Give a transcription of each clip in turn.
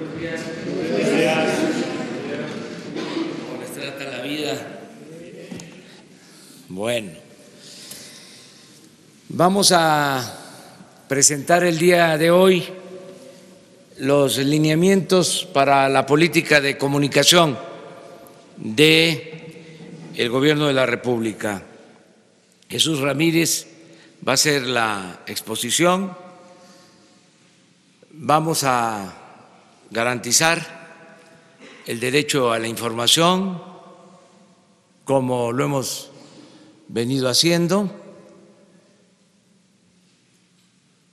¿Cómo les trata la vida? Bueno, vamos a presentar el día de hoy los lineamientos para la política de comunicación del Gobierno de la República. Jesús Ramírez va a hacer la exposición. Vamos a garantizar el derecho a la información, como lo hemos venido haciendo.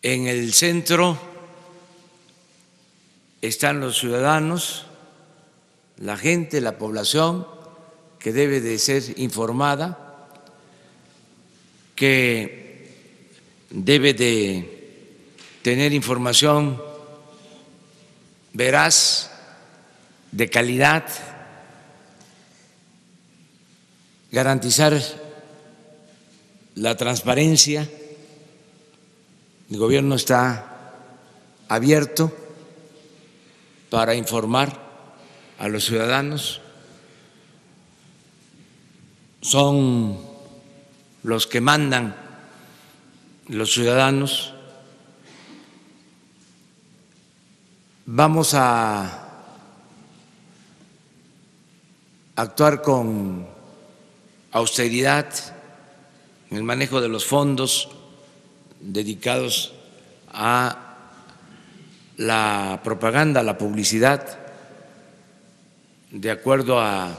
En el centro están los ciudadanos, la gente, la población que debe de ser informada, que debe de tener información veraz, de calidad, garantizar la transparencia. El gobierno está abierto para informar a los ciudadanos. Son los que mandan los ciudadanos. Vamos a actuar con austeridad en el manejo de los fondos dedicados a la propaganda, a la publicidad. De acuerdo a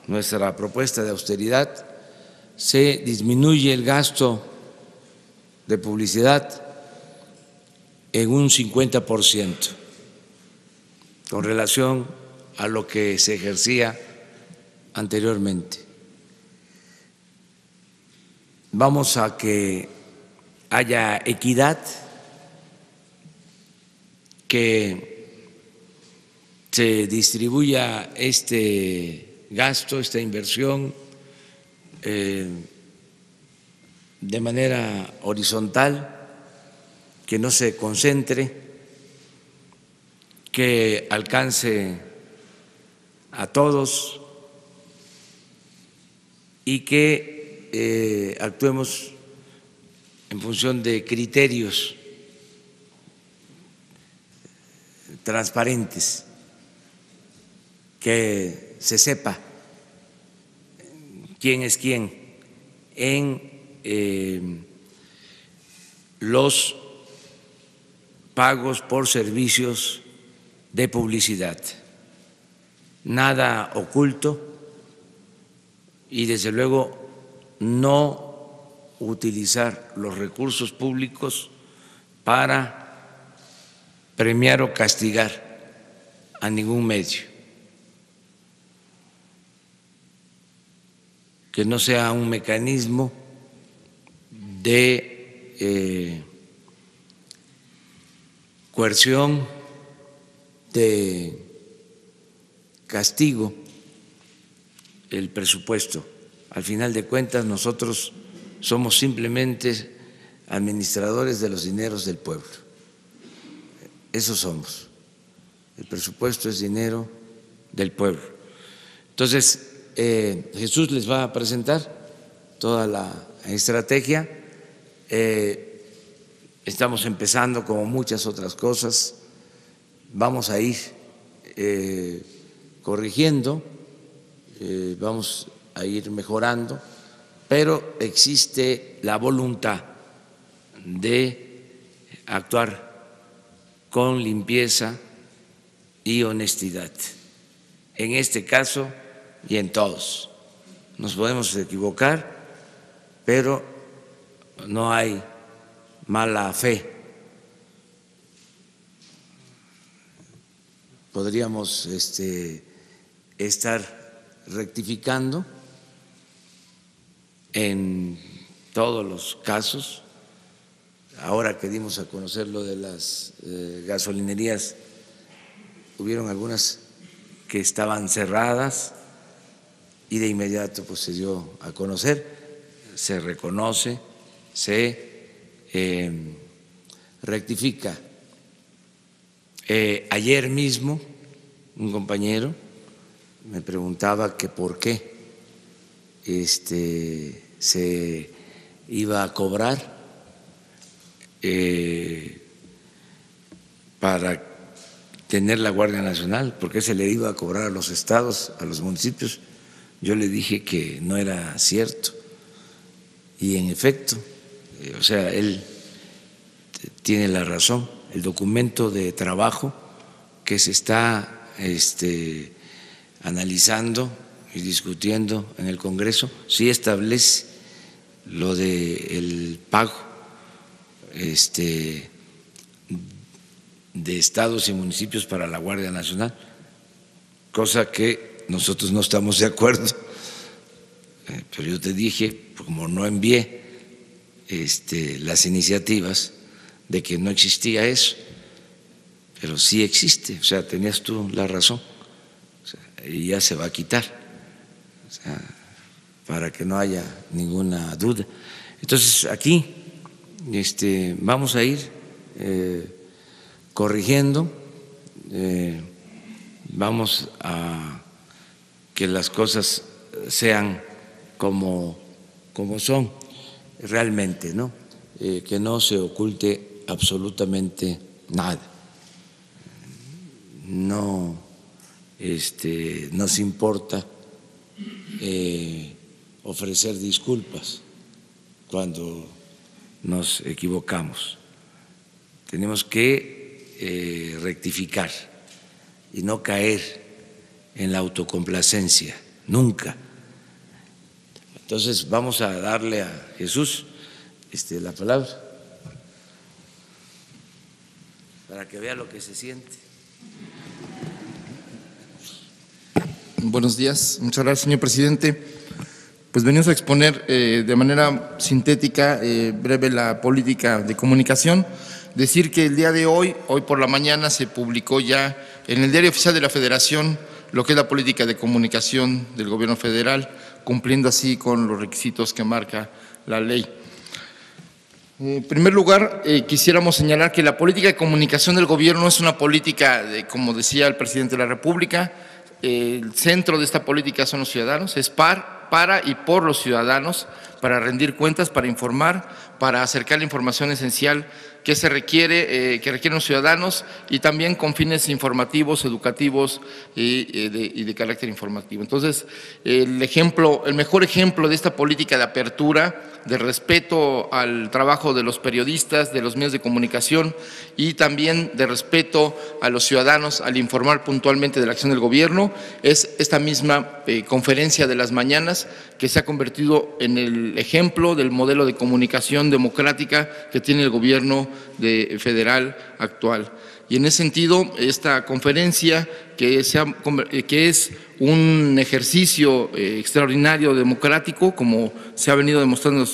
nuestra propuesta de austeridad, se disminuye el gasto de publicidad en un 50% con relación a lo que se ejercía anteriormente. Vamos a que haya equidad, que se distribuya este gasto, esta inversión de manera horizontal, que no se concentre, que alcance a todos y que actuemos en función de criterios transparentes, que se sepa quién es quién en los pagos por servicios de publicidad. Nada oculto y desde luego no utilizar los recursos públicos para premiar o castigar a ningún medio. Que no sea un mecanismo de coerción, de castigo el presupuesto. Al final de cuentas, nosotros somos simplemente administradores de los dineros del pueblo. Eso somos. El presupuesto es dinero del pueblo. Entonces, Jesús les va a presentar toda la estrategia. Estamos empezando, como muchas otras cosas, vamos a ir corrigiendo, vamos a ir mejorando, pero existe la voluntad de actuar con limpieza y honestidad. En este caso y en todos. Nos podemos equivocar, pero no hay mala fe. Podríamos estar rectificando en todos los casos. Ahora que dimos a conocer lo de las gasolinerías, hubieron algunas que estaban cerradas y de inmediato pues se dio a conocer, se reconoce, se rectifica Ayer mismo un compañero me preguntaba que por qué se iba a cobrar para tener la Guardia Nacional, por qué se le iba a cobrar a los estados, a los municipios. Yo le dije que no era cierto y en efecto, o sea, él tiene la razón. El documento de trabajo que se está analizando y discutiendo en el Congreso sí establece lo del pago de estados y municipios para la Guardia Nacional, cosa que nosotros no estamos de acuerdo. Pero yo te dije, como no envié las iniciativas, de que no existía eso, pero sí existe, o sea, tenías tú la razón, o sea, y ya se va a quitar, o sea, para que no haya ninguna duda. Entonces, aquí vamos a ir corrigiendo, vamos a que las cosas sean como son realmente, ¿no? Que no se oculte absolutamente nada. No nos importa ofrecer disculpas cuando nos equivocamos. Tenemos que rectificar y no caer en la autocomplacencia, nunca. Entonces vamos a darle a Jesús la palabra para que vea lo que se siente. Buenos días, muchas gracias, señor presidente. Pues venimos a exponer de manera sintética, breve, la política de comunicación. Decir que el día de hoy por la mañana, se publicó ya en el Diario Oficial de la Federación lo que es la política de comunicación del Gobierno federal, cumpliendo así con los requisitos que marca la ley. En primer lugar, quisiéramos señalar que la política de comunicación del Gobierno es una política, como decía el presidente de la República, el centro de esta política son los ciudadanos, es para y por los ciudadanos, para rendir cuentas, para informar, para acercar la información esencial que se requiere, que requieren los ciudadanos, y también con fines informativos, educativos y de carácter informativo. Entonces, el mejor ejemplo de esta política de apertura, de respeto al trabajo de los periodistas, de los medios de comunicación, y también de respeto a los ciudadanos al informar puntualmente de la acción del gobierno, es esta misma conferencia de las mañanas, que se ha convertido en el ejemplo del modelo de comunicación democrática que tiene el gobierno federal actual. Y en ese sentido, esta conferencia, que es un ejercicio extraordinario democrático, como se ha venido demostrando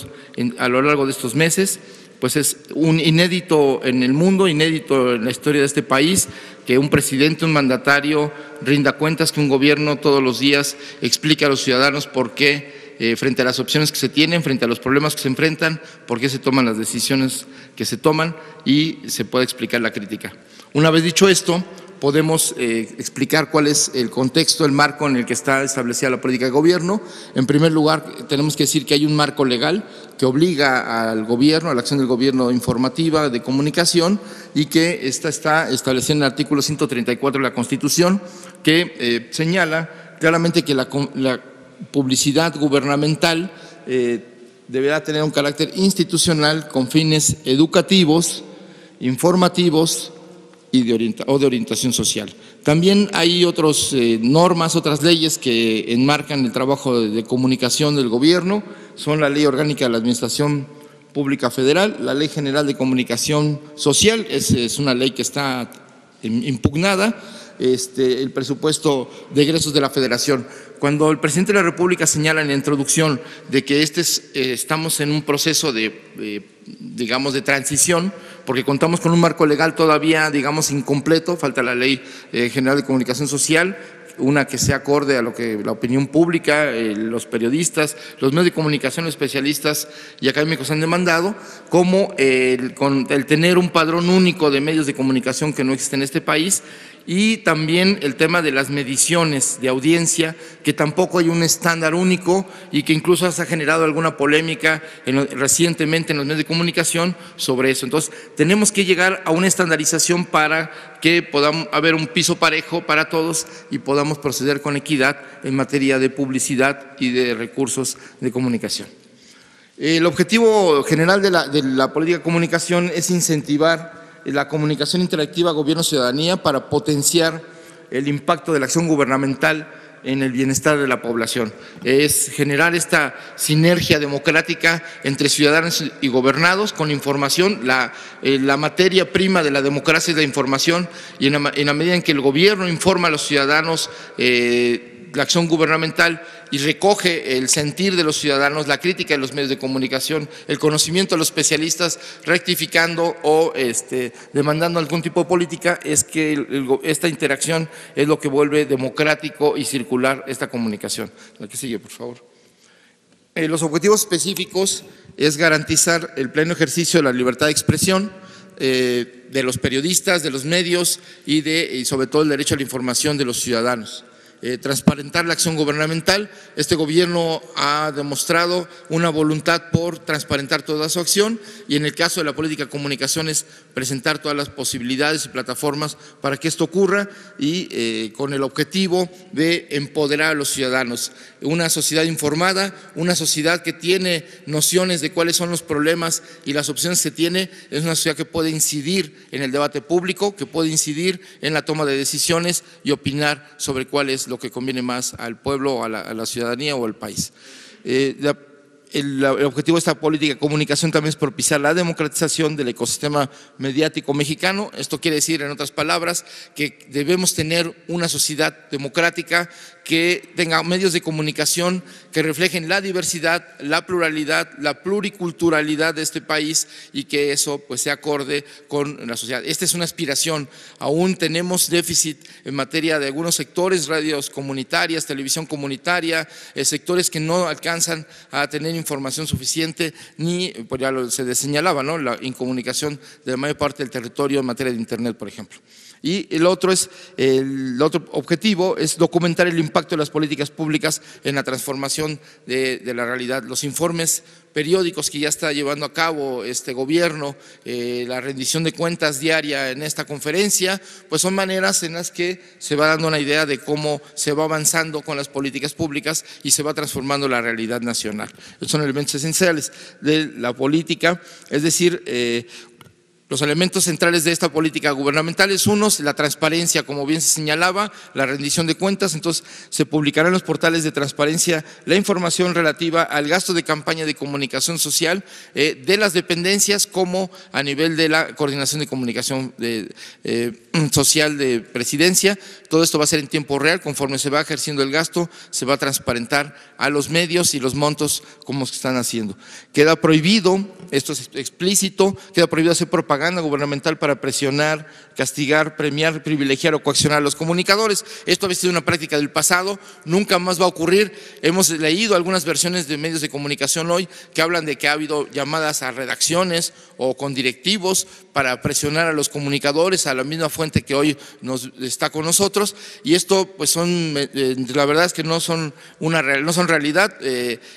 a lo largo de estos meses, pues es un inédito en el mundo, inédito en la historia de este país, que un presidente, un mandatario rinda cuentas, que un gobierno todos los días explique a los ciudadanos por qué, frente a las opciones que se tienen, frente a los problemas que se enfrentan, por qué se toman las decisiones que se toman, y se puede explicar la crítica. Una vez dicho esto, podemos explicar cuál es el contexto, el marco en el que está establecida la política de gobierno. En primer lugar, tenemos que decir que hay un marco legal que obliga al gobierno, a la acción del gobierno informativa, de comunicación, y que esta está establecida en el artículo 134 de la Constitución, que señala claramente que la publicidad gubernamental deberá tener un carácter institucional con fines educativos, informativos o de orientación social. También hay otras normas, otras leyes que enmarcan el trabajo de comunicación del gobierno. Son la Ley Orgánica de la Administración Pública Federal, la Ley General de Comunicación Social, es una ley que está impugnada, el presupuesto de egresos de la Federación. Cuando el presidente de la República señala en la introducción de que estamos en un proceso digamos, de transición, porque contamos con un marco legal todavía, digamos, incompleto, falta la Ley General de Comunicación Social, una que sea acorde a lo que la opinión pública, los periodistas, los medios de comunicación, especialistas y académicos han demandado, como el tener un padrón único de medios de comunicación que no existe en este país, y también el tema de las mediciones de audiencia, que tampoco hay un estándar único y que incluso se ha generado alguna polémica recientemente en los medios de comunicación sobre eso. Entonces, tenemos que llegar a una estandarización para que podamos haber un piso parejo para todos y podamos proceder con equidad en materia de publicidad y de recursos de comunicación. El objetivo general de la política de comunicación es incentivar la comunicación interactiva gobierno-ciudadanía para potenciar el impacto de la acción gubernamental en el bienestar de la población. Es generar esta sinergia democrática entre ciudadanos y gobernados con información. La materia prima de la democracia es la información, y en la medida en que el gobierno informa a los ciudadanos la acción gubernamental y recoge el sentir de los ciudadanos, la crítica de los medios de comunicación, el conocimiento de los especialistas, rectificando o demandando algún tipo de política, es que esta interacción es lo que vuelve democrático y circular esta comunicación. La que sigue, por favor. Los objetivos específicos es garantizar el pleno ejercicio de la libertad de expresión de los periodistas, de los medios y sobre todo el derecho a la información de los ciudadanos. Transparentar la acción gubernamental. Este gobierno ha demostrado una voluntad por transparentar toda su acción, y en el caso de la política de comunicaciones presentar todas las posibilidades y plataformas para que esto ocurra, y con el objetivo de empoderar a los ciudadanos. Una sociedad informada, una sociedad que tiene nociones de cuáles son los problemas y las opciones que tiene, es una sociedad que puede incidir en el debate público, que puede incidir en la toma de decisiones y opinar sobre cuál es lo que conviene más al pueblo, a la ciudadanía o al país. El objetivo de esta política de comunicación también es propiciar la democratización del ecosistema mediático mexicano. Esto quiere decir, en otras palabras, que debemos tener una sociedad democrática que tenga medios de comunicación que reflejen la diversidad, la pluralidad, la pluriculturalidad de este país, y que eso pues sea acorde con la sociedad. Esta es una aspiración. Aún tenemos déficit en materia de algunos sectores, radios comunitarias, televisión comunitaria, sectores que no alcanzan a tener información suficiente, ni, pues ya se señalaba, ¿no?, la incomunicación de la mayor parte del territorio en materia de internet, por ejemplo. Y el otro objetivo es documentar el impacto de las políticas públicas en la transformación de la realidad. Los informes periódicos que ya está llevando a cabo este gobierno, la rendición de cuentas diaria en esta conferencia, pues son maneras en las que se va dando una idea de cómo se va avanzando con las políticas públicas y se va transformando la realidad nacional. Estos son elementos esenciales de la política, es decir, los elementos centrales de esta política gubernamental es la transparencia, como bien se señalaba, la rendición de cuentas. Entonces se publicará en los portales de transparencia la información relativa al gasto de campaña de comunicación social de las dependencias, como a nivel de la coordinación de comunicación social de presidencia. Todo esto va a ser en tiempo real. Conforme se va ejerciendo el gasto, se va a transparentar a los medios y los montos como se están haciendo. Queda prohibido, esto es explícito, queda prohibido hacer propaganda gubernamental para presionar, castigar, premiar, privilegiar o coaccionar a los comunicadores. Esto había sido una práctica del pasado, nunca más va a ocurrir. Hemos leído algunas versiones de medios de comunicación hoy que hablan de que ha habido llamadas a redacciones o con directivos para presionar a los comunicadores, a la misma fuente que hoy está con nosotros, y esto pues la verdad es que no son realidad.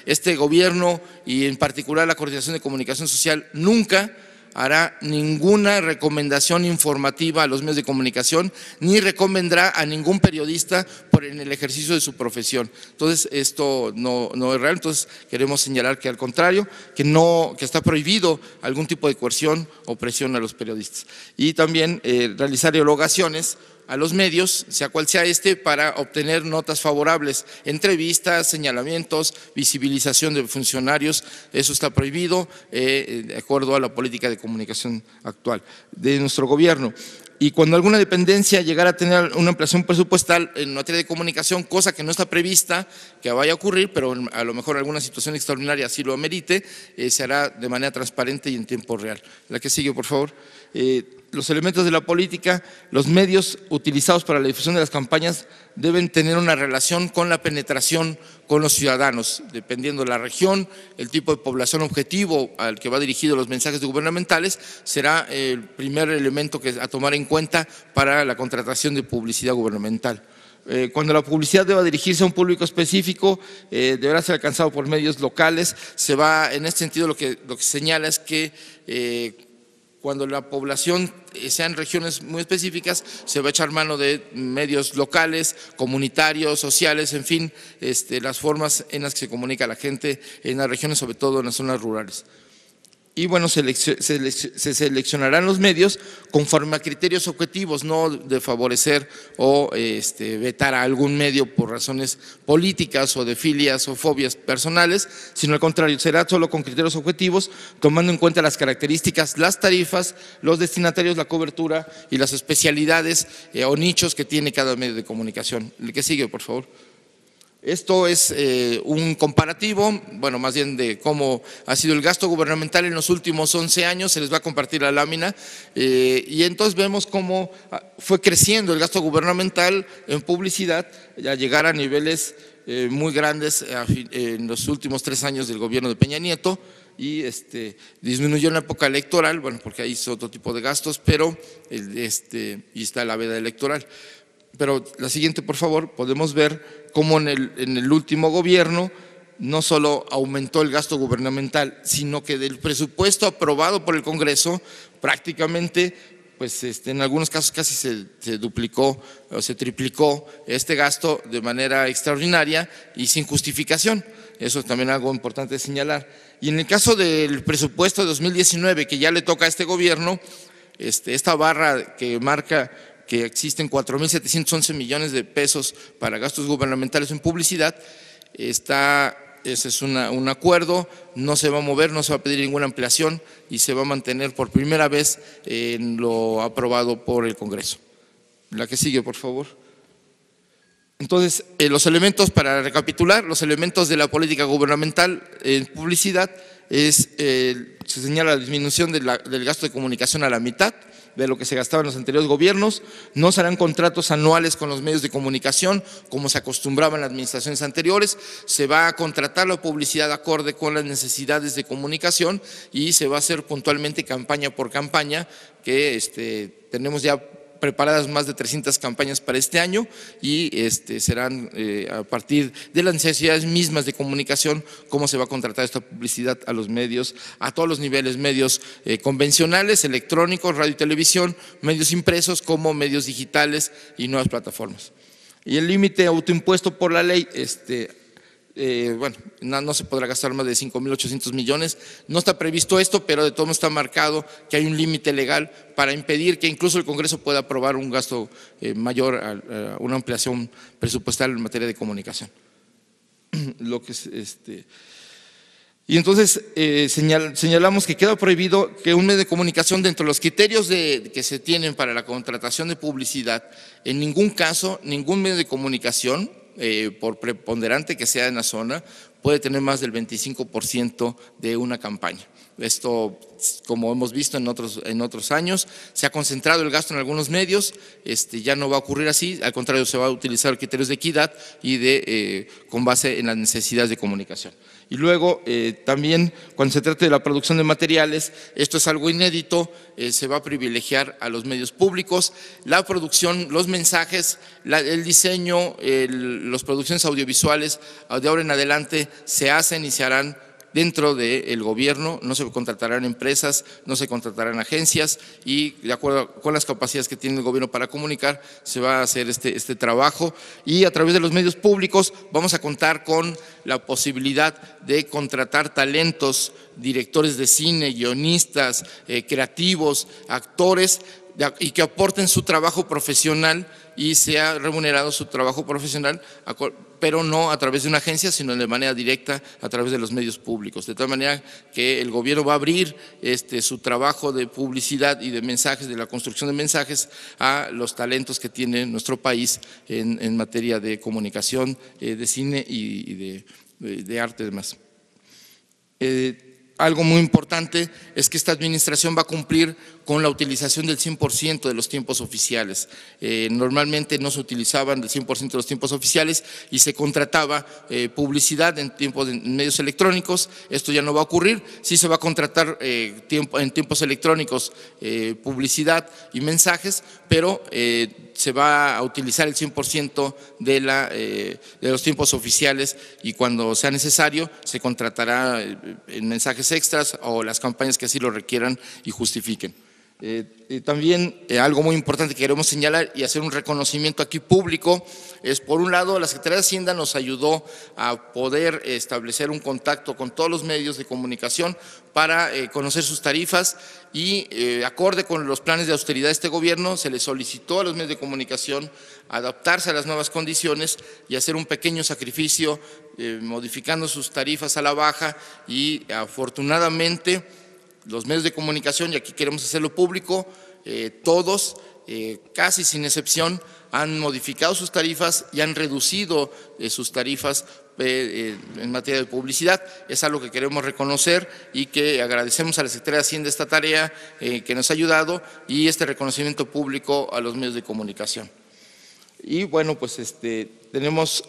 Este gobierno, y en particular la Coordinación de Comunicación Social, nunca hará ninguna recomendación informativa a los medios de comunicación, ni recomendará a ningún periodista en el ejercicio de su profesión. Entonces, esto no es real. Entonces, queremos señalar que al contrario, que está prohibido algún tipo de coerción o presión a los periodistas. Y también realizar erogaciones a los medios, sea cual sea para obtener notas favorables, entrevistas, señalamientos, visibilización de funcionarios. Eso está prohibido de acuerdo a la política de comunicación actual de nuestro gobierno. Y cuando alguna dependencia llegara a tener una ampliación presupuestal en materia de comunicación, cosa que no está prevista que vaya a ocurrir, pero a lo mejor alguna situación extraordinaria así lo amerite, se hará de manera transparente y en tiempo real. La que sigue, por favor. los elementos de la política, los medios utilizados para la difusión de las campañas deben tener una relación con la penetración con los ciudadanos, dependiendo de la región, el tipo de población objetivo al que va dirigido los mensajes gubernamentales, será el primer elemento a tomar en cuenta para la contratación de publicidad gubernamental. Cuando la publicidad deba dirigirse a un público específico, deberá ser alcanzado por medios locales. En este sentido, lo que señala es que cuando la población sea en regiones muy específicas, se va a echar mano de medios locales, comunitarios, sociales, en fin, las formas en las que se comunica a la gente en las regiones, sobre todo en las zonas rurales. Y bueno, se seleccionarán los medios conforme a criterios objetivos, no de favorecer o vetar a algún medio por razones políticas o de filias o fobias personales, sino al contrario, será solo con criterios objetivos, tomando en cuenta las características, las tarifas, los destinatarios, la cobertura y las especialidades o nichos que tiene cada medio de comunicación. El que sigue, por favor. Esto es un comparativo, bueno, más bien de cómo ha sido el gasto gubernamental en los últimos 11 años, se les va a compartir la lámina, y entonces vemos cómo fue creciendo el gasto gubernamental en publicidad, a llegar a niveles muy grandes en los últimos 3 años del gobierno de Peña Nieto, y disminuyó en la época electoral, bueno, porque ahí hizo otro tipo de gastos, pero y está la veda electoral. Pero la siguiente, por favor, podemos ver cómo en el último gobierno no solo aumentó el gasto gubernamental, sino que del presupuesto aprobado por el Congreso prácticamente, pues en algunos casos casi se duplicó o se triplicó este gasto de manera extraordinaria y sin justificación. Eso es también algo importante de señalar. Y en el caso del presupuesto de 2019, que ya le toca a este gobierno, esta barra que marca que existen 4.711 millones de pesos para gastos gubernamentales en publicidad, ese es un acuerdo, no se va a mover, no se va a pedir ninguna ampliación y se va a mantener por primera vez en lo aprobado por el Congreso. La que sigue, por favor. Entonces, los elementos, para recapitular, los elementos de la política gubernamental en publicidad se señala la disminución del gasto de comunicación a la mitad de lo que se gastaba en los anteriores gobiernos, no se harán contratos anuales con los medios de comunicación como se acostumbraba en las administraciones anteriores, se va a contratar la publicidad acorde con las necesidades de comunicación y se va a hacer puntualmente campaña por campaña, que tenemos ya preparadas más de 300 campañas para este año y serán a partir de las necesidades mismas de comunicación cómo se va a contratar esta publicidad a los medios, a todos los niveles, medios convencionales, electrónicos, radio y televisión, medios impresos como medios digitales y nuevas plataformas. Y el límite autoimpuesto por la ley, bueno, no se podrá gastar más de 5.800 millones, no está previsto esto, pero de todo modo está marcado que hay un límite legal para impedir que incluso el Congreso pueda aprobar un gasto mayor a una ampliación presupuestal en materia de comunicación. Y entonces señalamos que queda prohibido que un medio de comunicación, dentro de los criterios que se tienen para la contratación de publicidad, en ningún caso, ningún medio de comunicación, por preponderante que sea en la zona, puede tener más del 25% de una campaña. Esto, como hemos visto en otros años, se ha concentrado el gasto en algunos medios, ya no va a ocurrir así, al contrario, se va a utilizar criterios de equidad y con base en las necesidades de comunicación. Y luego también cuando se trate de la producción de materiales, esto es algo inédito, se va a privilegiar a los medios públicos, la producción, los mensajes, el diseño, las producciones audiovisuales de ahora en adelante se hacen y se harán dentro del gobierno, no se contratarán empresas, no se contratarán agencias y de acuerdo con las capacidades que tiene el gobierno para comunicar se va a hacer este trabajo y a través de los medios públicos vamos a contar con la posibilidad de contratar talentos, directores de cine, guionistas, creativos, actores y que aporten su trabajo profesional y sea remunerado su trabajo profesional, pero no a través de una agencia, sino de manera directa a través de los medios públicos. De tal manera que el gobierno va a abrir su trabajo de publicidad y de mensajes, de la construcción de mensajes a los talentos que tiene nuestro país en materia de comunicación, de cine y de arte y demás. algo muy importante es que esta administración va a cumplir con la utilización del 100% de los tiempos oficiales. Normalmente no se utilizaban del 100% de los tiempos oficiales y se contrataba publicidad en medios electrónicos. Esto ya no va a ocurrir. Sí se va a contratar en tiempos electrónicos publicidad y mensajes, pero se va a utilizar el 100% de los tiempos oficiales, y cuando sea necesario se contratará en mensajes extras o las campañas que así lo requieran y justifiquen. También algo muy importante que queremos señalar y hacer un reconocimiento aquí público es, por un lado, la Secretaría de Hacienda nos ayudó a poder establecer un contacto con todos los medios de comunicación para conocer sus tarifas, y acorde con los planes de austeridad de este gobierno se le solicitó a los medios de comunicación adaptarse a las nuevas condiciones y hacer un pequeño sacrificio modificando sus tarifas a la baja, y afortunadamente los medios de comunicación, y aquí queremos hacerlo público, todos, casi sin excepción, han modificado sus tarifas y han reducido sus tarifas en materia de publicidad. Es algo que queremos reconocer y que agradecemos a la Secretaría de Hacienda esta tarea que nos ha ayudado, y este reconocimiento público a los medios de comunicación. Y bueno, pues tenemos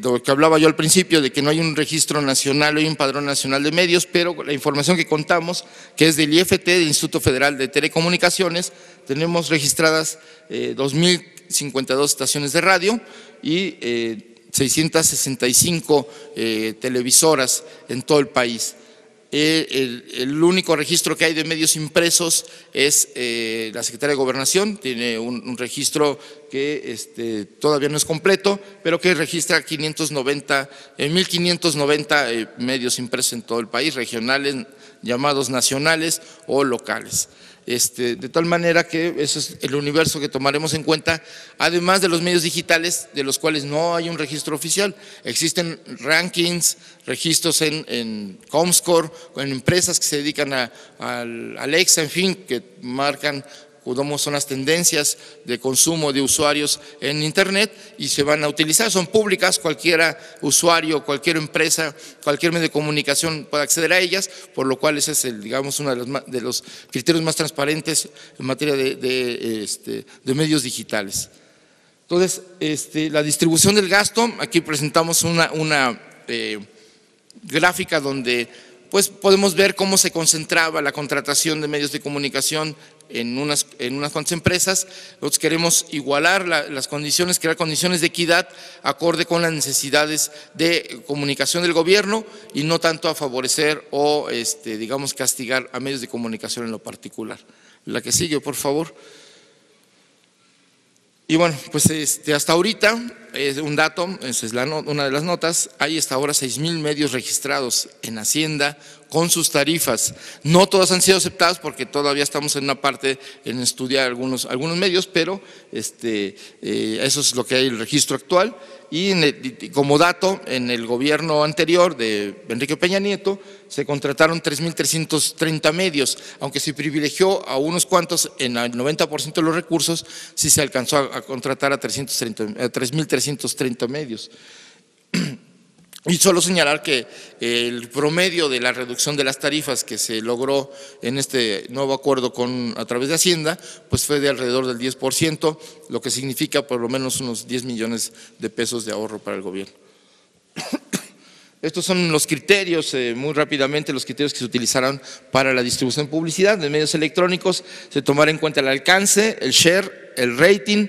lo que hablaba yo al principio, de que no hay un registro nacional, hay un padrón nacional de medios, pero la información que contamos, que es del IFT, del Instituto Federal de Telecomunicaciones, tenemos registradas 2.052 estaciones de radio y 665 televisoras en todo el país. El único registro que hay de medios impresos es la Secretaría de Gobernación, tiene un registro que todavía no es completo, pero que registra 1.590 medios impresos en todo el país, regionales, llamados nacionales o locales. De tal manera que ese es el universo que tomaremos en cuenta, además de los medios digitales, de los cuales no hay un registro oficial. Existen rankings, registros en Comscore, en empresas que se dedican al Alexa, en fin, que marcan cómo son las tendencias de consumo de usuarios en Internet, y se van a utilizar, son públicas, cualquier usuario, cualquier empresa, cualquier medio de comunicación puede acceder a ellas, por lo cual ese es digamos, uno de los criterios más transparentes en materia de medios digitales. Entonces, la distribución del gasto, aquí presentamos una gráfica donde pues podemos ver cómo se concentraba la contratación de medios de comunicación en unas cuantas empresas. Nosotros queremos igualar las condiciones, crear condiciones de equidad acorde con las necesidades de comunicación del gobierno, y no tanto a favorecer o digamos castigar a medios de comunicación en lo particular. La que sigue, por favor. Y bueno, pues hasta ahorita, un dato, esa es una de las notas, hay hasta ahora 6,000 medios registrados en Hacienda con sus tarifas. No todas han sido aceptadas porque todavía estamos en una parte en estudiar algunos medios, pero eso es lo que hay en el registro actual. Y como dato, en el gobierno anterior de Enrique Peña Nieto se contrataron 3.330 medios, aunque se privilegió a unos cuantos en el 90% de los recursos, sí se alcanzó a contratar a 3.330 medios. Y solo señalar que el promedio de la reducción de las tarifas que se logró en este nuevo acuerdo a través de Hacienda, pues fue de alrededor del 10%, lo que significa por lo menos unos 10 millones de pesos de ahorro para el gobierno. Estos son los criterios, muy rápidamente, los criterios que se utilizaron para la distribución de publicidad de medios electrónicos. Se tomará en cuenta el alcance, el share, el rating.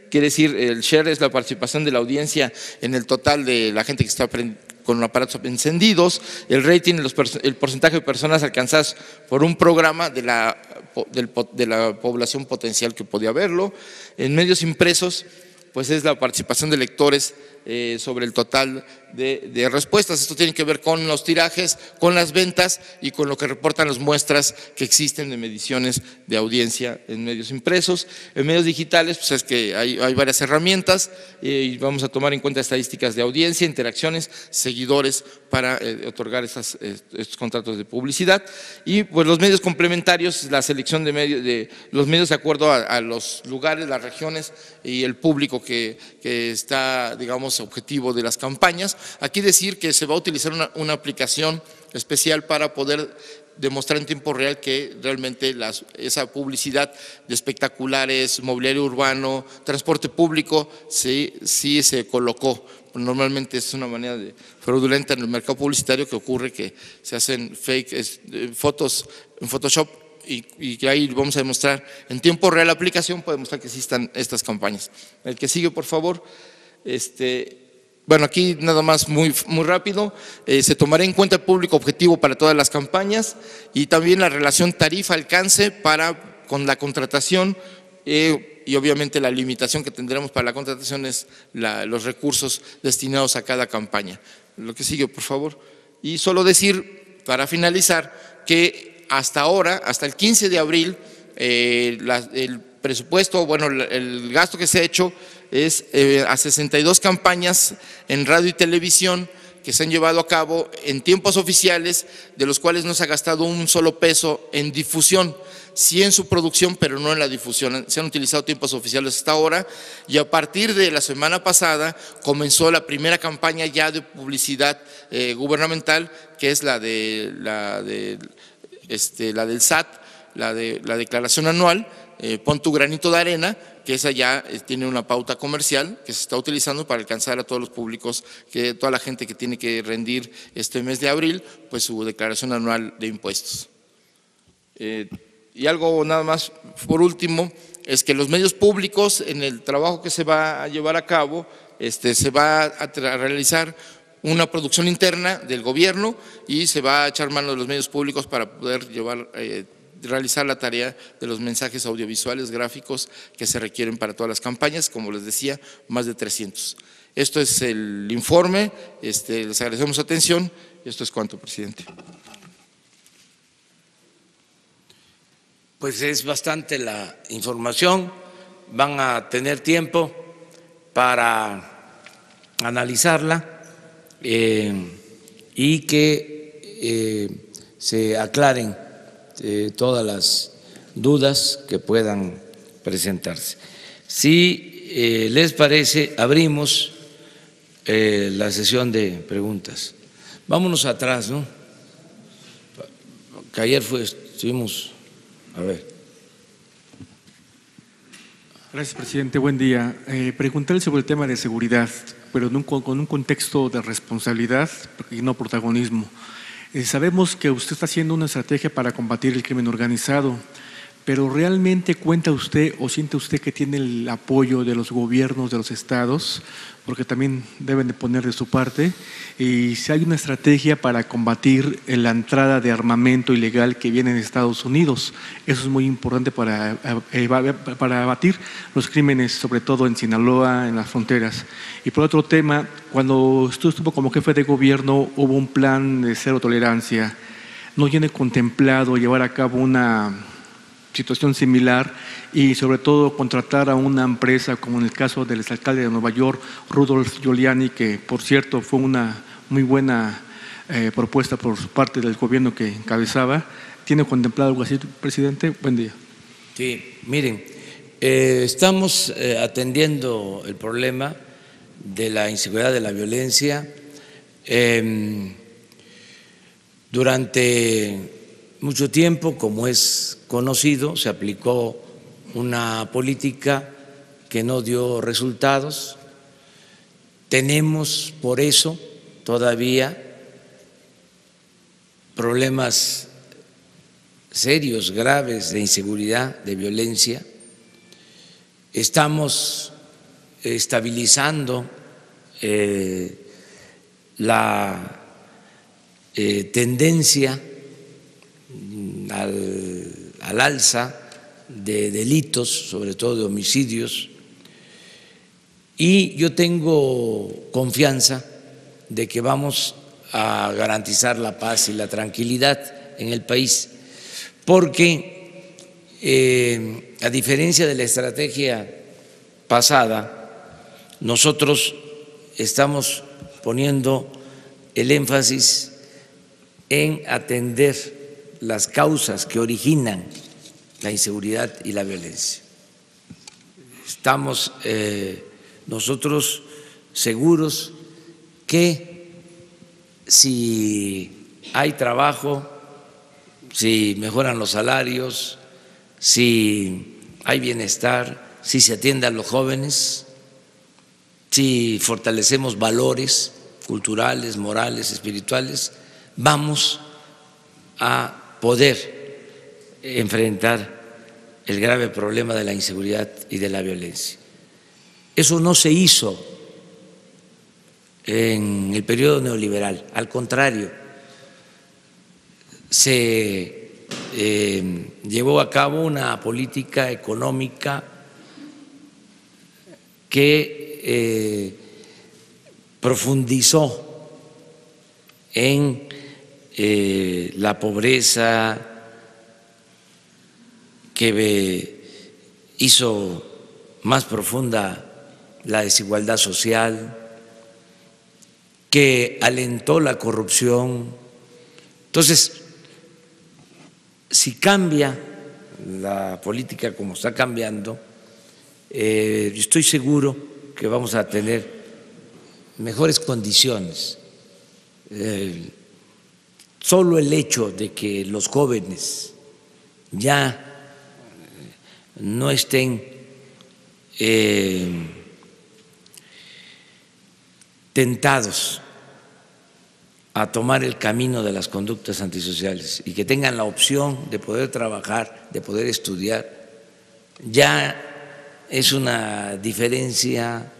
Quiere decir, el share es la participación de la audiencia en el total de la gente que está con aparatos encendidos. El rating, el porcentaje de personas alcanzadas por un programa de la población potencial que podía verlo. En medios impresos, pues es la participación de lectores sobre el total de respuestas. Esto tiene que ver con los tirajes, con las ventas y con lo que reportan las muestras que existen de mediciones de audiencia en medios impresos. En medios digitales, pues es que hay varias herramientas y vamos a tomar en cuenta estadísticas de audiencia, interacciones, seguidores para otorgar estos contratos de publicidad. Y pues los medios complementarios, la selección de los medios de acuerdo a los lugares, las regiones y el público que está, digamos, objetivo de las campañas. Aquí decir que se va a utilizar una aplicación especial para poder demostrar en tiempo real que realmente esa publicidad de espectaculares, mobiliario urbano, transporte público, sí se colocó. Normalmente es una manera fraudulenta en el mercado publicitario que ocurre que se hacen fake fotos en Photoshop y que ahí vamos a demostrar en tiempo real la aplicación para demostrar que existan estas campañas. El que sigue, por favor. Bueno, aquí nada más muy rápido, se tomará en cuenta el público objetivo para todas las campañas y también la relación tarifa-alcance con la contratación y obviamente la limitación que tendremos para la contratación es los recursos destinados a cada campaña. Lo que sigue, por favor. Y solo decir, para finalizar, que hasta ahora, hasta el 15 de abril, el presupuesto, bueno, el gasto que se ha hecho es a 62 campañas en radio y televisión que se han llevado a cabo en tiempos oficiales, de los cuales no se ha gastado un solo peso en difusión, sí en su producción, pero no en la difusión. Se han utilizado tiempos oficiales hasta ahora y a partir de la semana pasada comenzó la primera campaña ya de publicidad gubernamental, que es la del SAT, la declaración anual, pon tu granito de arena, que esa ya tiene una pauta comercial que se está utilizando para alcanzar a todos los públicos, toda la gente que tiene que rendir este mes de abril, pues su declaración anual de impuestos. Y algo nada más por último, es que los medios públicos en el trabajo que se va a llevar a cabo, se va a realizar una producción interna del gobierno y se va a echar mano de los medios públicos para poder realizar la tarea de los mensajes audiovisuales, gráficos que se requieren para todas las campañas, como les decía, más de 300. Esto es el informe, les agradecemos su atención y esto es cuanto, presidente. Pues es bastante la información, van a tener tiempo para analizarla y que se aclaren todas las dudas que puedan presentarse. Si les parece, abrimos la sesión de preguntas. Vámonos atrás, ¿no? Que ayer estuvimos… A ver. Gracias, presidente. Buen día. Preguntarle sobre el tema de seguridad, pero con un contexto de responsabilidad y no protagonismo. Sabemos que usted está haciendo una estrategia para combatir el crimen organizado, pero ¿realmente cuenta usted o siente usted que tiene el apoyo de los gobiernos de los estados? Porque también deben de poner de su parte. Y si hay una estrategia para combatir la entrada de armamento ilegal que viene de Estados Unidos, eso es muy importante para abatir los crímenes, sobre todo en Sinaloa, en las fronteras. Y por otro tema, cuando usted estuvo como jefe de gobierno, hubo un plan de cero tolerancia. ¿No tiene contemplado llevar a cabo una situación similar y sobre todo contratar a una empresa como en el caso del exalcalde de Nueva York, Rudolph Giuliani, que por cierto fue una muy buena propuesta por parte del gobierno que encabezaba? ¿Tiene contemplado algo así, presidente? Buen día. Sí, miren, estamos atendiendo el problema de la inseguridad, de la violencia. Durante mucho tiempo, como es conocido, se aplicó una política que no dio resultados. Tenemos por eso todavía problemas serios, graves de inseguridad, de violencia. Estamos estabilizando la tendencia al alza de delitos, sobre todo de homicidios, y yo tengo confianza de que vamos a garantizar la paz y la tranquilidad en el país, porque a diferencia de la estrategia pasada, nosotros estamos poniendo el énfasis en atender las causas que originan la inseguridad y la violencia. Estamos nosotros seguros que si hay trabajo, si mejoran los salarios, si hay bienestar, si se atiende a los jóvenes, si fortalecemos valores culturales, morales, espirituales, vamos a poder enfrentar el grave problema de la inseguridad y de la violencia. Eso no se hizo en el periodo neoliberal, al contrario, se llevó a cabo una política económica que profundizó en la pobreza, que hizo más profunda la desigualdad social, que alentó la corrupción. Entonces, si cambia la política como está cambiando, estoy seguro que vamos a tener mejores condiciones. Solo el hecho de que los jóvenes ya no estén tentados a tomar el camino de las conductas antisociales y que tengan la opción de poder trabajar, de poder estudiar, ya es una diferencia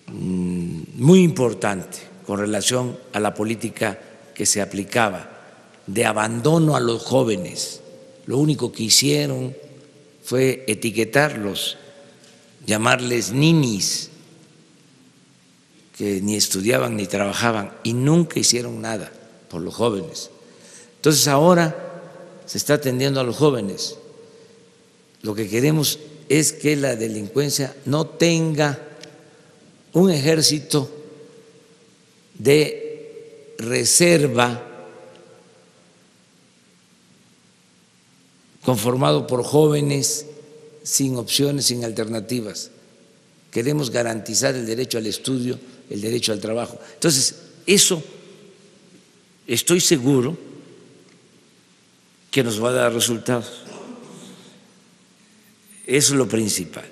muy importante con relación a la política que se aplicaba de abandono a los jóvenes. Lo único que hicieron fue etiquetarlos, llamarles ninis, que ni estudiaban ni trabajaban y nunca hicieron nada por los jóvenes. Entonces ahora se está atendiendo a los jóvenes. Lo que queremos es que la delincuencia no tenga un ejército de reserva conformado por jóvenes sin opciones, sin alternativas. Queremos garantizar el derecho al estudio, el derecho al trabajo. Entonces, eso estoy seguro que nos va a dar resultados. Eso es lo principal.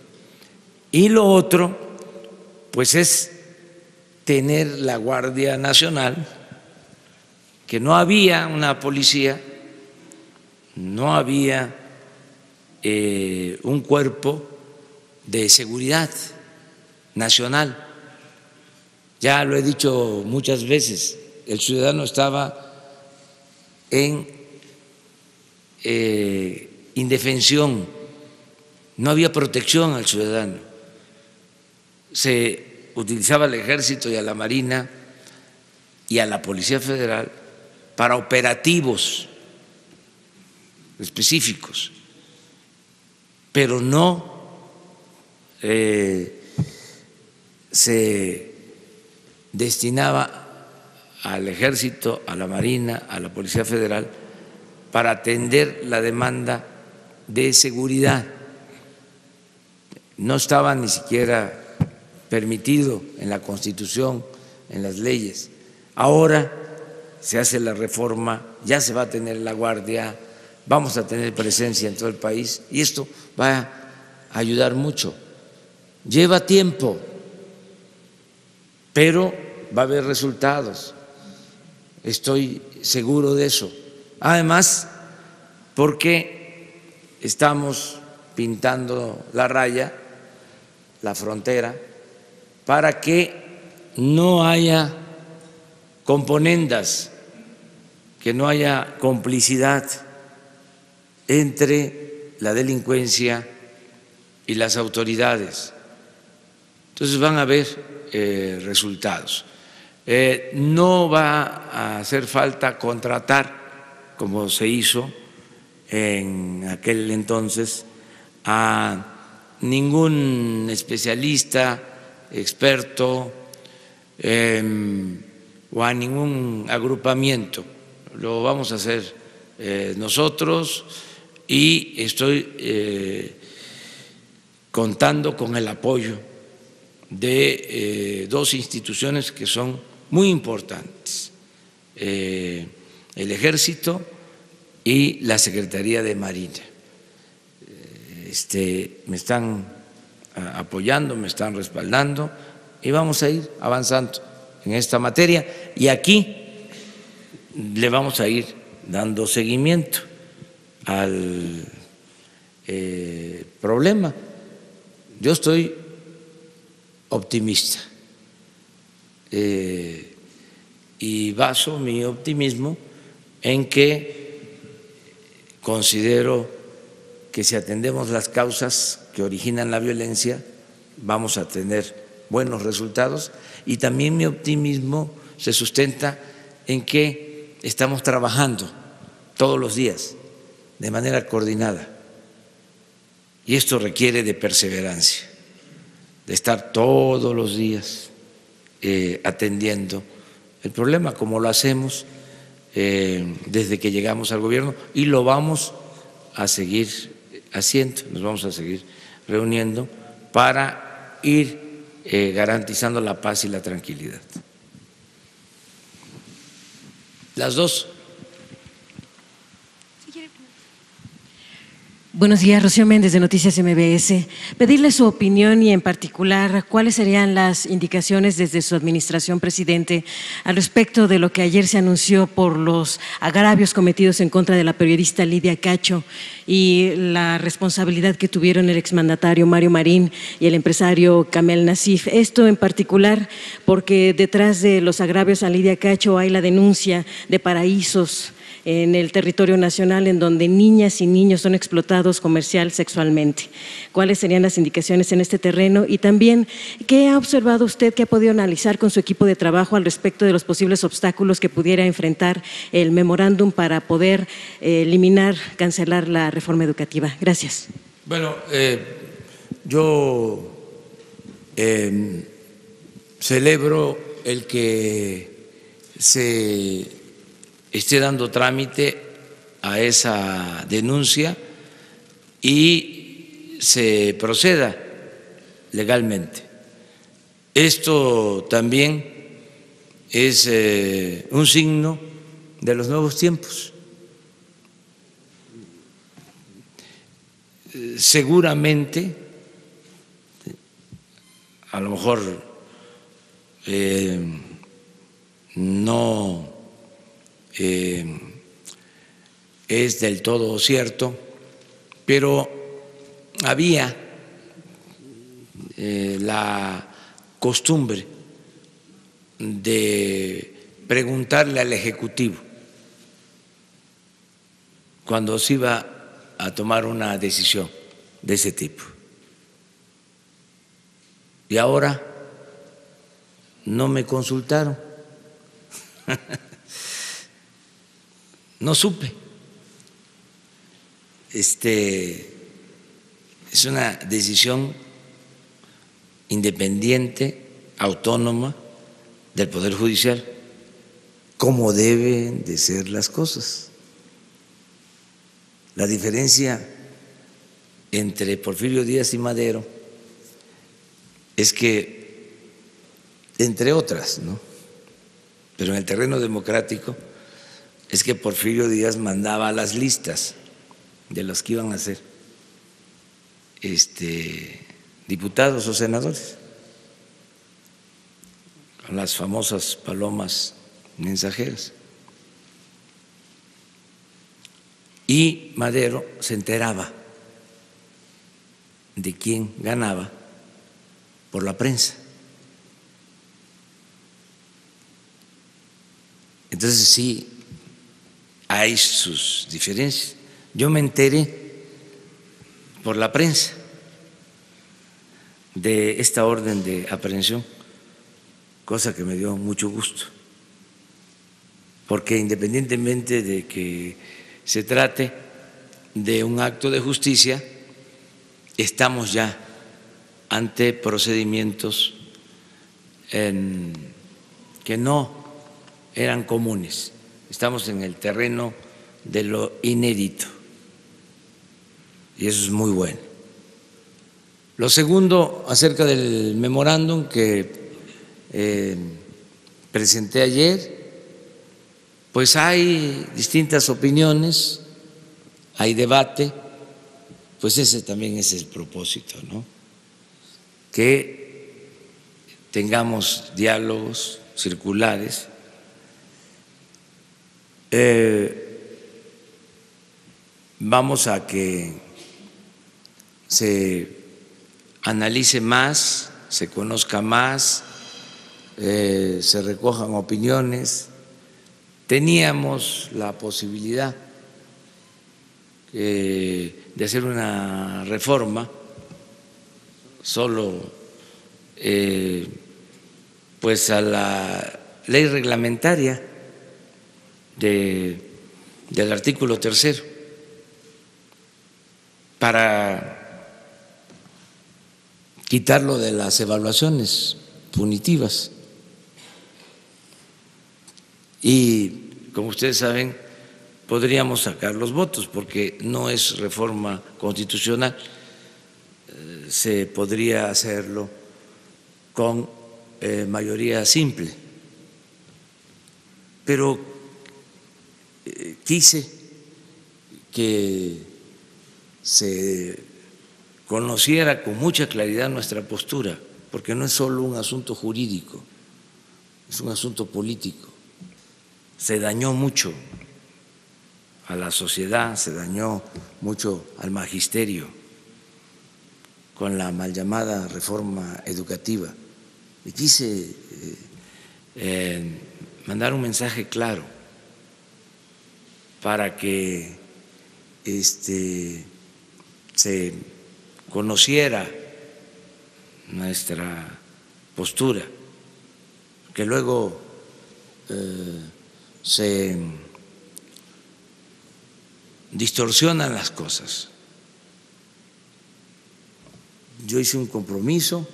Y lo otro, pues es tener la Guardia Nacional, que no había una policía, no había un cuerpo de seguridad nacional. Ya lo he dicho muchas veces, el ciudadano estaba en indefensión, no había protección al ciudadano. Se utilizaba al Ejército y a la Marina y a la Policía Federal para operativos específicos, pero no se destinaba al Ejército, a la Marina, a la Policía Federal para atender la demanda de seguridad. No estaba ni siquiera permitido en la Constitución, en las leyes. Ahora se hace la reforma, ya se va a tener la Guardia, vamos a tener presencia en todo el país y esto va a ayudar mucho. Lleva tiempo, pero va a haber resultados, estoy seguro de eso. Además, porque estamos pintando la raya, la frontera, para que no haya componendas, que no haya complicidad entre la delincuencia y las autoridades. Entonces van a haber resultados. No va a hacer falta contratar, como se hizo en aquel entonces, a ningún especialista, experto o a ningún agrupamiento. Lo vamos a hacer nosotros y estoy contando con el apoyo de dos instituciones que son muy importantes el Ejército y la Secretaría de Marina. Me están apoyando, me están respaldando y vamos a ir avanzando en esta materia, y aquí le vamos a ir dando seguimiento al problema. Yo estoy optimista y baso mi optimismo en que considero que si atendemos las causas que originan la violencia vamos a tener buenos resultados, y también mi optimismo se sustenta en que estamos trabajando todos los días de manera coordinada, y esto requiere de perseverancia, de estar todos los días atendiendo el problema, como lo hacemos desde que llegamos al gobierno, y lo vamos a seguir haciendo, nos vamos a seguir reuniendo para ir garantizando la paz y la tranquilidad. Las dos. Buenos días, Rocío Méndez de Noticias MBS. Pedirle su opinión y en particular cuáles serían las indicaciones desde su administración, presidente, al respecto de lo que ayer se anunció por los agravios cometidos en contra de la periodista Lidia Cacho y la responsabilidad que tuvieron el exmandatario Mario Marín y el empresario Kamel Nasif. Esto en particular porque detrás de los agravios a Lidia Cacho hay la denuncia de paraísos en el territorio nacional en donde niñas y niños son explotados comercial, sexualmente. ¿Cuáles serían las indicaciones en este terreno? Y también, ¿qué ha observado usted, qué ha podido analizar con su equipo de trabajo al respecto de los posibles obstáculos que pudiera enfrentar el memorándum para poder eliminar, cancelar la reforma educativa? Gracias. Bueno, yo celebro el que se esté dando trámite a esa denuncia y se proceda legalmente. Esto también es un signo de los nuevos tiempos. Seguramente, a lo mejor no es del todo cierto, pero había la costumbre de preguntarle al Ejecutivo cuando se iba a tomar una decisión de ese tipo. Y ahora no me consultaron. No supe. Es una decisión independiente, autónoma del Poder Judicial, como deben de ser las cosas. La diferencia entre Porfirio Díaz y Madero es que, entre otras, ¿no?, pero en el terreno democrático, es que Porfirio Díaz mandaba las listas de los que iban a ser diputados o senadores, con las famosas palomas mensajeras. Y Madero se enteraba de quién ganaba por la prensa. Entonces sí, hay sus diferencias. Yo me enteré por la prensa de esta orden de aprehensión, cosa que me dio mucho gusto, porque independientemente de que se trate de un acto de justicia, estamos ya ante procedimientos que no eran comunes. Estamos en el terreno de lo inédito y eso es muy bueno. Lo segundo, acerca del memorándum que presenté ayer, pues hay distintas opiniones, hay debate, pues ese también es el propósito, ¿no? Que tengamos diálogos circulares. Vamos a que se analice más, se conozca más, se recojan opiniones. Teníamos la posibilidad de hacer una reforma solo pues a la ley reglamentaria del artículo 3 para quitarlo de las evaluaciones punitivas. Y como ustedes saben, podríamos sacar los votos porque no es reforma constitucional, se podría hacerlo con mayoría simple, pero quise que se conociera con mucha claridad nuestra postura, porque no es solo un asunto jurídico, es un asunto político. Se dañó mucho a la sociedad, se dañó mucho al magisterio con la mal llamada reforma educativa. Y quise mandar un mensaje claro para que se conociera nuestra postura, que luego se distorsionan las cosas. Yo hice un compromiso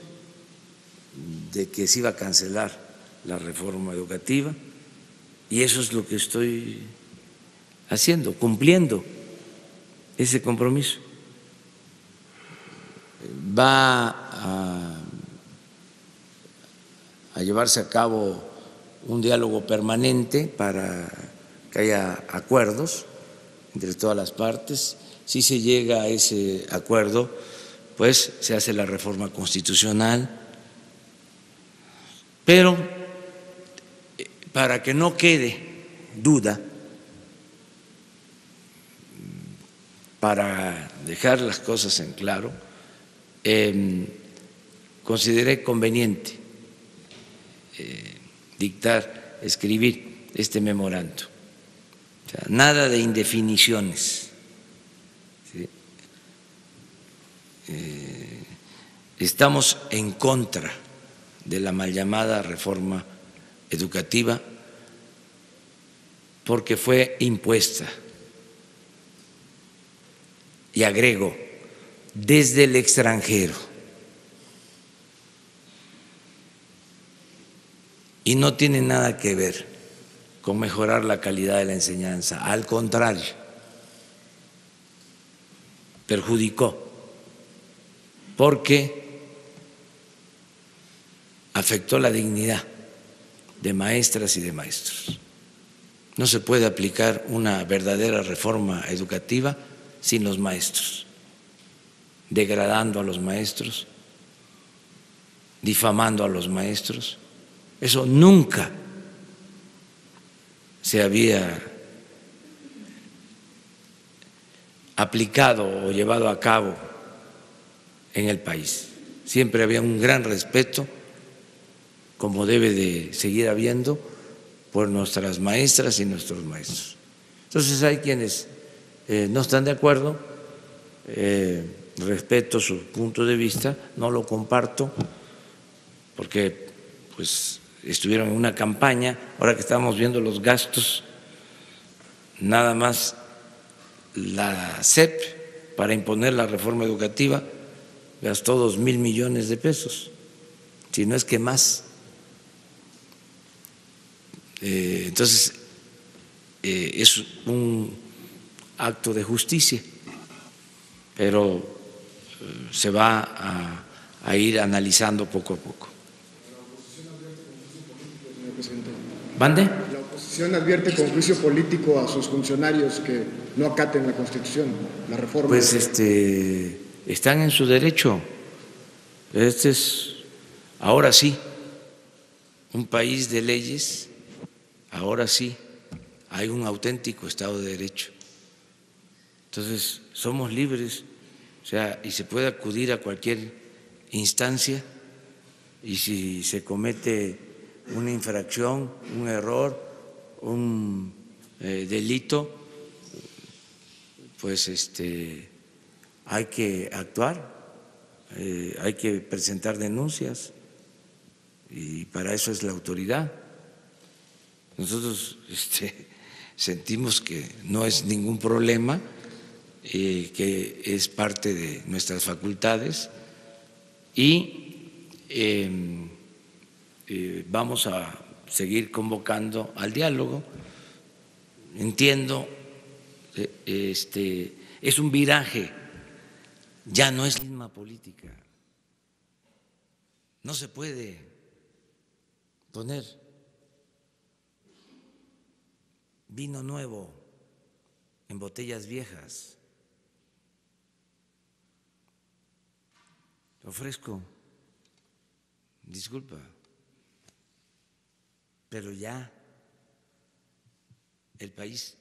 de que se iba a cancelar la reforma educativa y eso es lo que estoy haciendo, cumpliendo ese compromiso. Va a llevarse a cabo un diálogo permanente para que haya acuerdos entre todas las partes. Si se llega a ese acuerdo, pues se hace la reforma constitucional, pero para que no quede duda, para dejar las cosas en claro, consideré conveniente escribir este memorando. O sea, nada de indefiniciones. ¿Sí? Estamos en contra de la mal llamada reforma educativa porque fue impuesta. Y agrego, desde el extranjero. Y no tiene nada que ver con mejorar la calidad de la enseñanza, al contrario, perjudicó, porque afectó la dignidad de maestras y de maestros. No se puede aplicar una verdadera reforma educativa sin los maestros, degradando a los maestros, difamando a los maestros. Eso nunca se había aplicado o llevado a cabo en el país. Siempre había un gran respeto, como debe de seguir habiendo, por nuestras maestras y nuestros maestros. Entonces hay quienes no están de acuerdo, respeto su punto de vista, no lo comparto, porque pues estuvieron en una campaña. Ahora que estamos viendo los gastos, nada más la SEP para imponer la reforma educativa gastó 2,000 millones de pesos, si no es que más. Entonces es un acto de justicia, pero se va a ir analizando poco a poco. ¿Mande? oposición advierte con juicio político a sus funcionarios que no acaten la Constitución, la reforma. Pues están en su derecho. Este es, ahora sí, un país de leyes, ahora sí hay un auténtico Estado de Derecho. Entonces, somos libres, o sea, y se puede acudir a cualquier instancia, y si se comete una infracción, un error, un delito, pues hay que actuar, hay que presentar denuncias, y para eso es la autoridad. Nosotros sentimos que no es ningún problema, que es parte de nuestras facultades, y vamos a seguir convocando al diálogo. Entiendo, es un viraje, ya no es la misma política. No se puede poner vino nuevo en botellas viejas. Ofrezco, disculpa, pero ya el país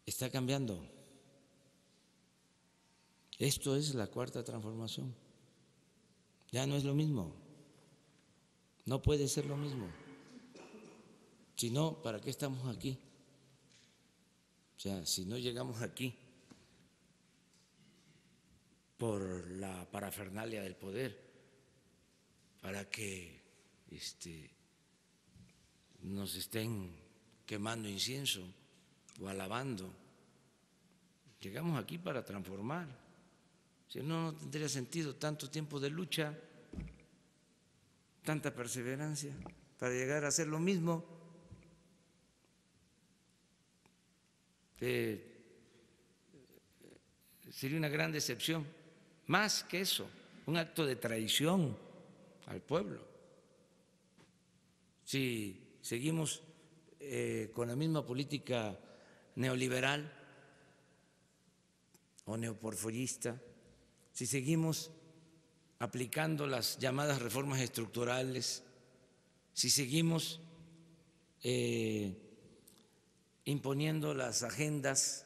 está cambiando. Esto es la cuarta transformación. Ya no es lo mismo. No puede ser lo mismo. Si no, ¿para qué estamos aquí? O sea, si no llegamos aquí por la parafernalia del poder, para que nos estén quemando incienso o alabando. Llegamos aquí para transformar. Si no, no tendría sentido tanto tiempo de lucha, tanta perseverancia para llegar a hacer lo mismo. Sería una gran decepción. Más que eso, un acto de traición al pueblo. Si seguimos con la misma política neoliberal o neoporfirista, si seguimos aplicando las llamadas reformas estructurales, si seguimos imponiendo las agendas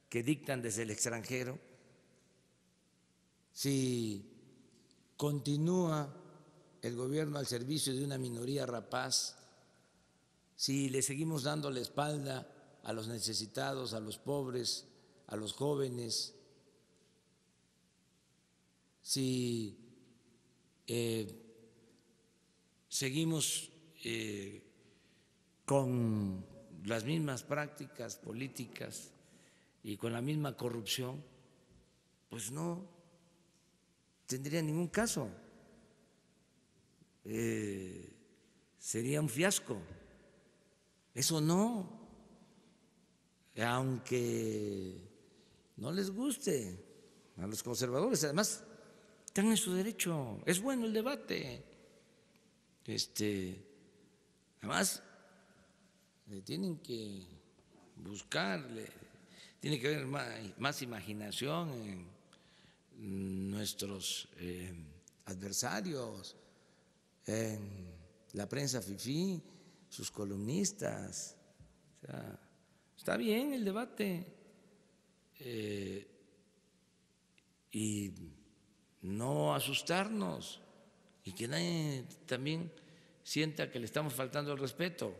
que dictan desde el extranjero, si continúa el gobierno al servicio de una minoría rapaz, si le seguimos dando la espalda a los necesitados, a los pobres, a los jóvenes, si seguimos con las mismas prácticas políticas y con la misma corrupción, pues no tendría ningún caso. Sería un fiasco. Eso no, aunque no les guste a los conservadores, además están en su derecho, es bueno el debate. Además, tienen que buscarle, tiene que haber más imaginación en nuestros adversarios, en la prensa fifí, sus columnistas. O sea, está bien el debate, y no asustarnos, y que nadie también sienta que le estamos faltando el respeto.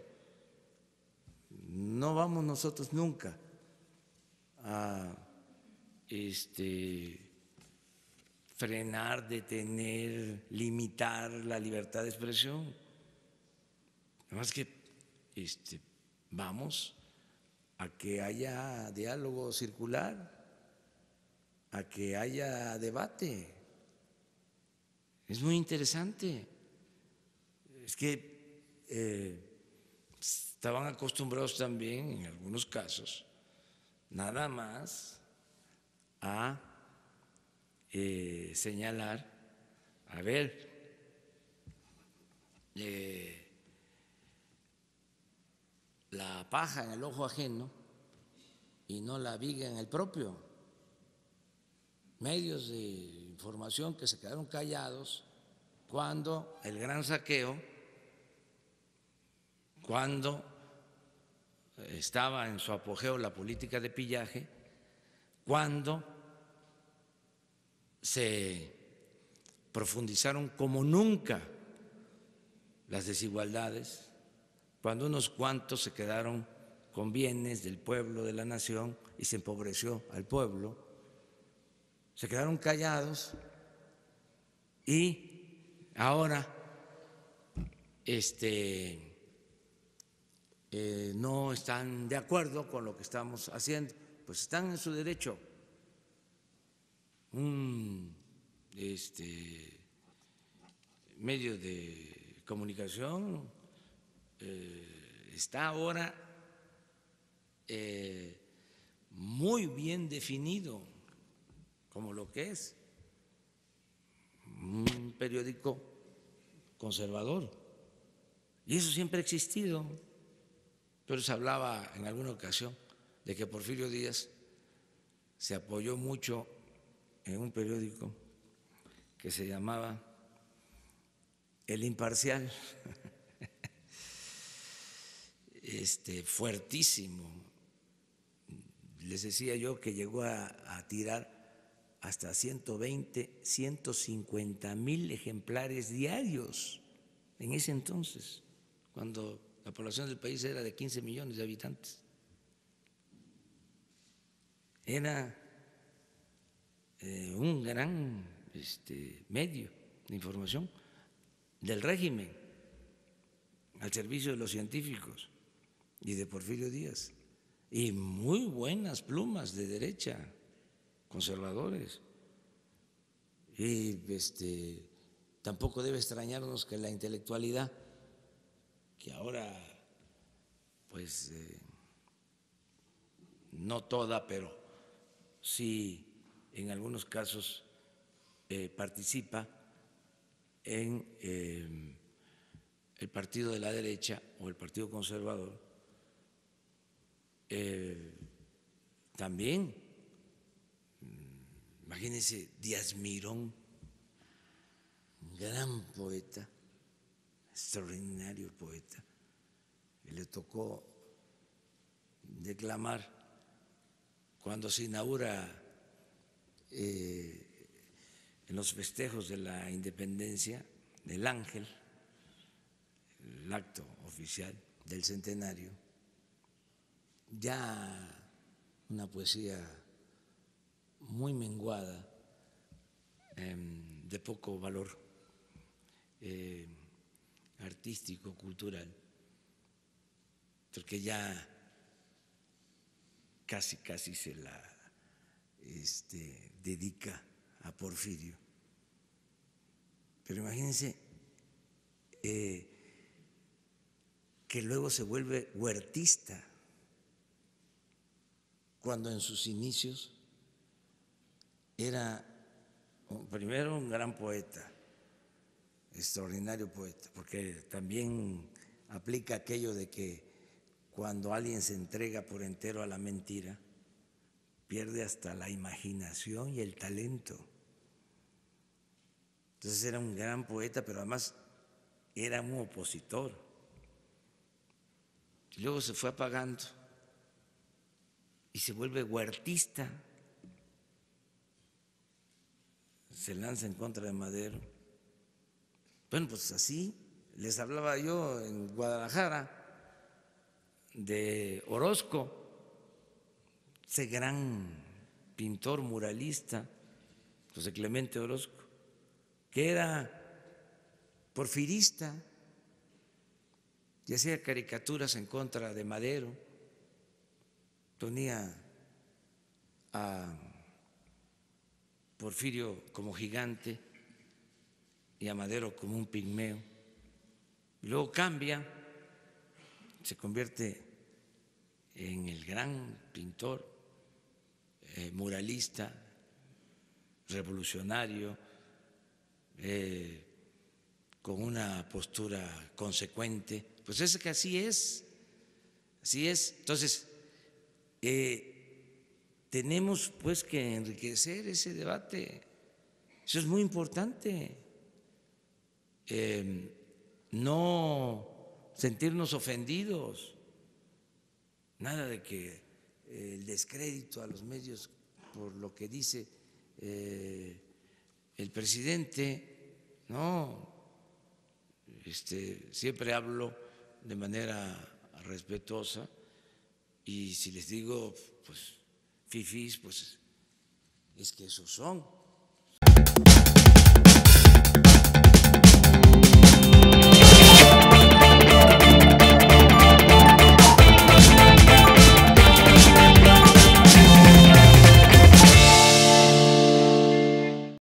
No vamos nosotros nunca a frenar, detener, limitar la libertad de expresión. Además que vamos a que haya diálogo circular, a que haya debate. Es muy interesante. Es que estaban acostumbrados también, en algunos casos, nada más a señalar, a ver, paja en el ojo ajeno y no la viga en el propio. Medios de información que se quedaron callados cuando el gran saqueo, cuando estaba en su apogeo la política de pillaje, cuando se profundizaron como nunca las desigualdades, cuando unos cuantos se quedaron con bienes del pueblo, de la nación, y se empobreció al pueblo, se quedaron callados y ahora no están de acuerdo con lo que estamos haciendo. Pues están en su derecho. Un medio de comunicación está ahora muy bien definido como lo que es un periódico conservador, y eso siempre ha existido. Pero se hablaba en alguna ocasión de que Porfirio Díaz se apoyó mucho en un periódico que se llamaba El Imparcial, fuertísimo. Les decía yo que llegó a tirar hasta 120, 150,000 ejemplares diarios en ese entonces, cuando la población del país era de 15 millones de habitantes. Era un gran medio de información del régimen, al servicio de los científicos y de Porfirio Díaz, y muy buenas plumas de derecha, conservadores. Y tampoco debe extrañarnos que la intelectualidad, que ahora pues no toda, pero sí en algunos casos participa en el partido de la derecha o el partido conservador, también, imagínense, Díaz Mirón, un gran poeta, extraordinario poeta, que le tocó declamar cuando se inaugura en los festejos de la independencia del Ángel, el acto oficial del centenario, ya una poesía muy menguada, de poco valor artístico, cultural, porque ya casi se la dedica a Porfirio. Pero imagínense que luego se vuelve huertista, cuando en sus inicios era primero un gran poeta, extraordinario poeta, porque también aplica aquello de que cuando alguien se entrega por entero a la mentira, pierde hasta la imaginación y el talento. Entonces era un gran poeta, pero además era un opositor. Y luego se fue apagando y se vuelve huertista, se lanza en contra de Madero. Bueno, pues así les hablaba yo en Guadalajara de Orozco, ese gran pintor muralista, José Clemente Orozco, que era porfirista y hacía caricaturas en contra de Madero, ponía a Porfirio como gigante y a Madero como un pigmeo. Y luego cambia, se convierte en el gran pintor, muralista, revolucionario, con una postura consecuente. Pues es que así es Así es. Entonces, tenemos pues que enriquecer ese debate. Eso es muy importante. No sentirnos ofendidos, nada de que el descrédito a los medios por lo que dice el presidente, no, siempre hablo de manera respetuosa y si les digo, pues, fifís, pues es que esos son.